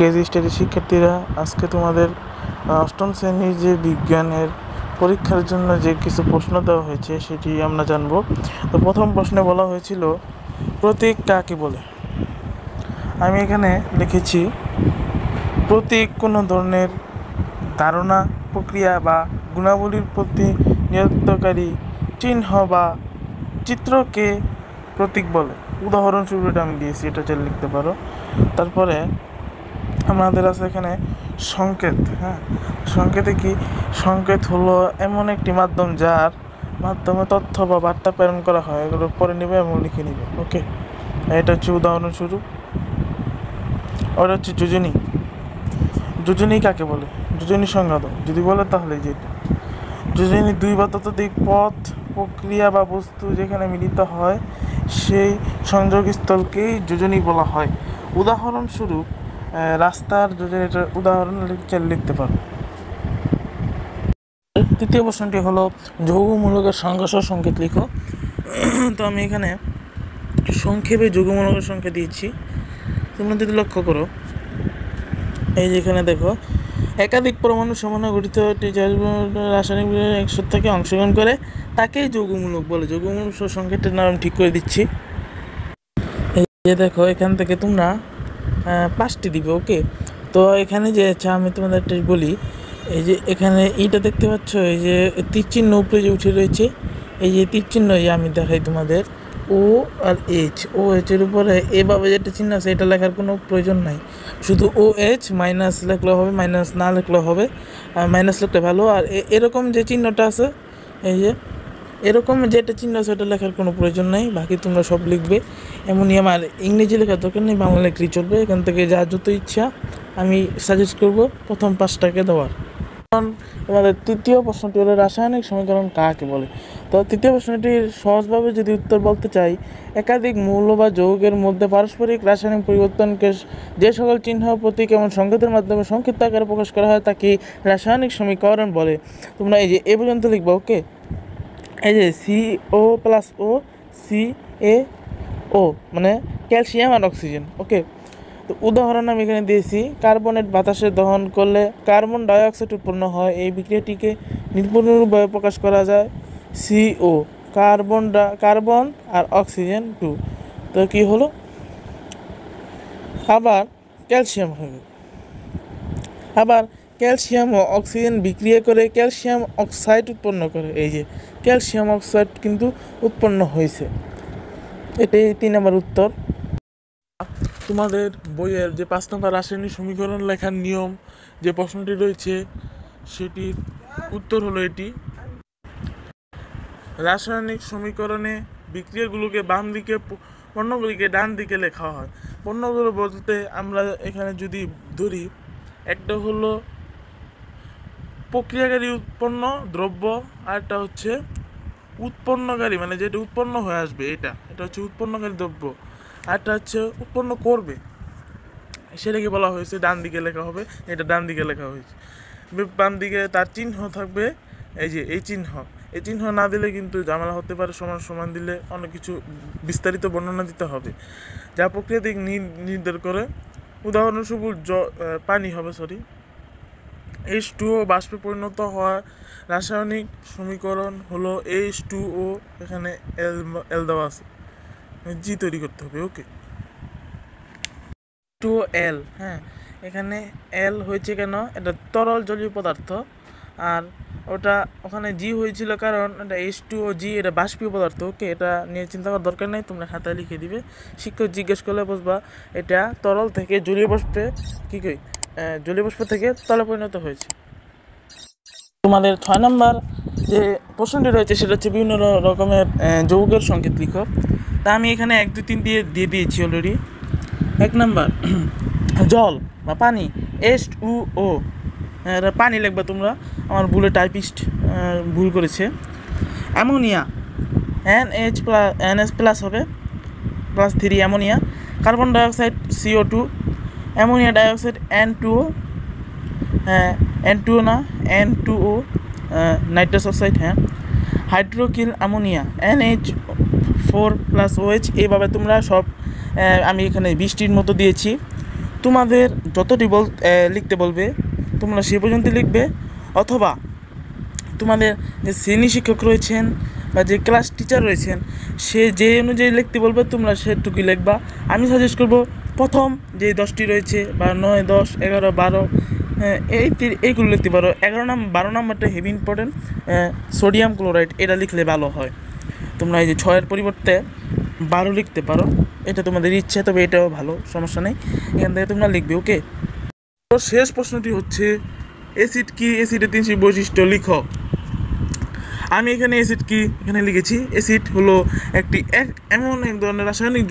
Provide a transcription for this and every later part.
KG স্টাডির শিক্ষার্থীরা, আজকে তোমাদের অষ্টম শ্রেণীর যে বিজ্ঞানের পরীক্ষার জন্য যে কিছু প্রশ্ন দেওয়া হয়েছে সেটি আমরা জানব। তো প্রথম প্রশ্নে বলা হয়েছিল প্রতীক কাকে বলে। আমি এখানে লিখেছি প্রতীক কোনো ধরনের ধারণা, প্রক্রিয়া বা গুণাবলীর প্রতিনিধিত্বকারী চিহ্ন বা চিত্রকে প্রতীক বলে। উদাহরণস্বরূপ এটা আমি দিয়েছি, এটা চাইলে লিখতে পারো। তারপরে আমাদের আছে এখানে সংকেত। সংকেতে কি? সংকেত হলো এমন একটি মাধ্যম যার মাধ্যমে তথ্য বা বার্তা প্রেরণ করা হয়। এগুলো পরে নেবে এবং লিখে নিবে। ওকে, এটা হচ্ছে উদাহরণস্বরূপ। ওটা হচ্ছে যোজনী। যোজনী কাকে বলে? যোজনী সংজ্ঞা দাও যদি বলে, তাহলে যেটা যোজনী দুই বা ততোধিক পথ, প্রক্রিয়া বা বস্তু যেখানে মিলিত হয় সেই সংযোগস্থলকেই যোজনী বলা হয়। উদাহরণস্বরূপ রাস্তার যোজনীটার উদাহরণ লিখতে পারো। তৃতীয় প্রশ্নটি হলো যৌগমূলকের সংজ্ঞা সংকেত লিখো। তো আমি এখানে সংক্ষেপে যৌগমূলকের সংখ্যা দিয়েছি। তোমরা যদি লক্ষ্য করো, এই যে এখানে দেখো, একাধিক পরমাণু সমন্বয়ে গঠিত একটি রাসায়নিক একসাথে থেকে অংশগ্রহণ করে তাকেই যৌগমূলক বলে। যৌগমূলক সংকেতের নাম ঠিক করে দিচ্ছি। এই যে দেখো, এখান থেকে তোমরা 5টি দিবে। ওকে, তো এখানে যে আমি তোমাদের একটা বলি, এই যে এখানে এইটা দেখতে পাচ্ছ, এই যে তীর চিহ্ন উপরে যে উঠে রয়েছে, এই যে তীর চিহ্ন, এই আমি দেখাই তোমাদের, ও আর এইচ। ও এইচের উপরে এভাবে যেটা চিহ্ন আছে, এটা লেখার কোনো প্রয়োজন নাই। শুধু ও এইচ মাইনাস লিখলে হবে, মাইনাস না লিখলে হবে, মাইনাস লিখলে ভালো। আর এরকম যে চিহ্নটা আছে, এই যে এরকম যেটা চিহ্ন আছে, ওটা লেখার কোনো প্রয়োজন নাই। বাকি তোমরা সব লিখবে। এমনই আমার ইংরেজি লেখার দরকার নেই, বাংলা লেখলেই চলবে। এখান থেকে যা যত ইচ্ছা আমি সাজেস্ট করব প্রথম 5টাকে দেওয়ার। তোমাদের তৃতীয় প্রশ্নটি হলো রাসায়নিক সমীকরণ কাকে বলে। তো তৃতীয় প্রশ্নটির সহজভাবে যদি উত্তর বলতে চাই, একাধিক মৌল বা যৌগের মধ্যে পারস্পরিক রাসায়নিক পরিবর্তনকে যে সকল চিহ্ন, প্রতীক এবং সংকেতের মাধ্যমে সংক্ষিপ্ত আকারে প্রকাশ করা হয় তাকে রাসায়নিক সমীকরণ বলে। তোমরা এই যে এ পর্যন্ত লিখবা। ওকে, এই যে CO+O CaO মানে ক্যালসিয়াম আর অক্সিজেন। ওকে, তো উদাহরণ আমি এখানে দিয়েছি, কার্বনেট বাতাসে দহন করলে কার্বন ডাইঅক্সাইড উৎপন্ন হয়। এই বিক্রিয়াটিকে নির্ভুলভাবে প্রকাশ করা যায় CO, কার্বন আর অক্সিজেন 2। তো কি হলো? আবার ক্যালসিয়াম হবে। আবার ক্যালসিয়াম ও অক্সিজেন বিক্রিয়া করে ক্যালসিয়াম অক্সাইড উৎপন্ন করে। এই যে ক্যালসিয়াম অক্সাইড কিন্তু উৎপন্ন হয়েছে। এটাই 3 নম্বর উত্তর। তোমাদের বইয়ের যে 5 নম্বর রাসায়নিক সমীকরণ লেখার নিয়ম যে প্রশ্নটি রয়েছে, সেটির উত্তর হলো এটি। রাসায়নিক সমীকরণে বিক্রিয়াগুলোকে বাম দিকে, পণ্যগুলিকে ডান দিকে লেখা হয়। পণ্যগুলো বলতে আমরা এখানে যদি ধরি, একটা হলো প্রক্রিয়াকারী উৎপন্ন দ্রব্য, আর একটা হচ্ছে উৎপন্নকারী, মানে যেটা উৎপন্ন হয়ে আসবে, এটা হচ্ছে উৎপন্নকারী দ্রব্য। আরটা হচ্ছে উৎপন্ন করবে, সেটাকে বলা হয়েছে ডান দিকে লেখা হবে। এটা ডান দিকে লেখা হয়েছে। বাম দিকে তার চিহ্ন থাকবে, এই যে এই চিহ্ন না দিলে কিন্তু ঝামেলা হতে পারে। সমান দিলে অনেক কিছু বিস্তারিত বর্ণনা দিতে হবে, যা প্রক্রিয়া দিক নির্ধারণ করে। উদাহরণস্বরূপ পানি হবে, H2O বাষ্পে পরিণত হওয়া রাসায়নিক সমীকরণ হলো H2O। এখানে এল দেওয়া আছে, জি তৈরি করতে হবে। ওকে, H2OL। এখানে এল হয়েছে কেন? এটা তরল জলীয় পদার্থ। আর ওখানে জি হয়েছিল কারণ এটা H2OG, এটা বাষ্পীয় পদার্থ। ওকে, এটা নিয়ে চিন্তা করার দরকার নেই, তোমরা খাতায় লিখে দিবে। শিক্ষক জিজ্ঞেস করলে বুঝবা এটা তরল থেকে জলীয় বাষ্প থেকে তরলে পরিণত হয়েছে। তোমাদের 6 নম্বর যে প্রশ্নটি রয়েছে, সেটা হচ্ছে বিভিন্ন রকমের যৌগের সংকেত লিখো। তা আমি এখানে 1 2 3 দিয়ে দিয়েছি অলরেডি। 1 নম্বর জল বা পানি, H2O। এটা পানি লিখবা তোমরা, আমার ভুলে টাইপিস্ট ভুল করেছে। অ্যামোনিয়া NH+ হবে, +3 ammonia. Carbon dioxide CO2, ammonia dioxide N2O, N2O না N2O, nitrous oxide. হাইড্রোকিল ammonia NH4+OH। এইভাবে তোমরা সব, আমি এখানে 20টির মতো দিয়েছি। তোমাদের যতটি লিখতে বলবে তোমরা সে পর্যন্ত লিখবে, অথবা তোমাদের যে শ্রেণী শিক্ষক রয়েছেন বা যে ক্লাস টিচার রয়েছেন সে যে অনুযায়ী লিখতে বলবে তোমরা সেটুকুই লিখবা। আমি সাজেস্ট করব প্রথম যে 10টি রয়েছে বা 9, 10, 11, 12 এইগুলো লিখতে পারো। 12 নাম্বারটা হেভি ইম্পর্টেন্ট, সোডিয়াম ক্লোরাইড, এটা লিখলে ভালো হয়। তোমরা এই যে 6-এর পরিবর্তে 12 লিখতে পারো, এটা তোমাদের ইচ্ছে, তবে এটাও ভালো, সমস্যা নেই, এখান থেকে তোমরা লিখবে। ওকে, তো শেষ প্রশ্নটি হচ্ছে অ্যাসিড কি, অ্যাসিডের 3টি বৈশিষ্ট্য লিখো। আমি এখানে অ্যাসিড কি এখানে লিখেছি। অ্যাসিড হলো এমন এক ধরনের রাসায়নিক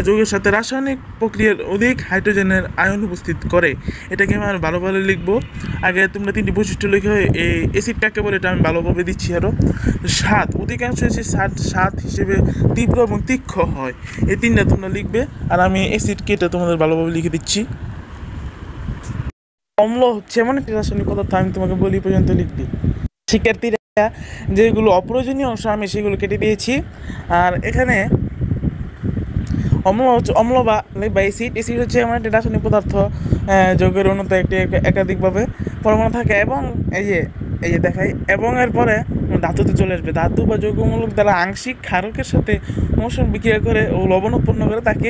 যৌগের সাথে রাসায়নিক প্রক্রিয়ার অধিক হাইড্রোজেনের আয়ন উপস্থিত করে। এটাকে আমি ভালোভাবে লিখবো। আগে তোমরা 3টি বৈশিষ্ট্য লিখে এই অ্যাসিড কাকে বলে এটা আমি ভালোভাবে দিচ্ছি। আরও স্বাদ, অধিকাংশ এসে স্বাদ হিসেবে তীব্র এবং তীক্ষ্ণ হয়। এই 3টা তোমরা লিখবে, আর আমি অ্যাসিড কি এটা তোমাদের ভালোভাবে লিখে দিচ্ছি। অম্ল হচ্ছে এমন একটি রাসায়নিক পদার্থ, আমি তোমাকে বলি পর্যন্ত লিখবি। শিক্ষার্থীরা যেগুলো অপ্রয়োজনীয় অংশ আমি সেগুলো কেটে দিয়েছি। আর এখানে অম্ল বা অ্যাসিড হচ্ছে এমন একটি রাসায়নিক পদার্থ যৌগের অণুতে একাধিকভাবে পরমাণু থাকে, এবং এই যে দেখাই, এবং এরপরে ধাতুতে চলে আসবে। ধাতু বা যৌগমূলক দ্বারা আংশিক ক্ষারকের সাথে মৌসুম বিক্রিয়া করে ও লবণ উৎপন্ন করে তাকে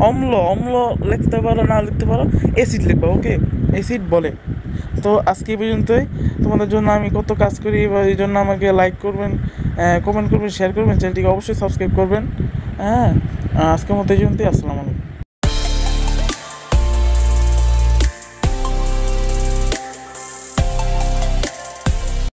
অম্ল লিখতে পারো, না লিখতে পারো অ্যাসিড লিখবো। ওকে, অ্যাসিড বলে। তো আজকে এই পর্যন্তই। তোমাদের জন্য আমি কত কাজ করি, বা এই জন্য আমাকে লাইক করবেন, কমেন্ট করবেন, শেয়ার করবেন, চ্যানেলটিকে অবশ্যই সাবস্ক্রাইব করবেন। হ্যাঁ, আজকের মতো এই পর্যন্তই। আসসালামু আলাইকুম।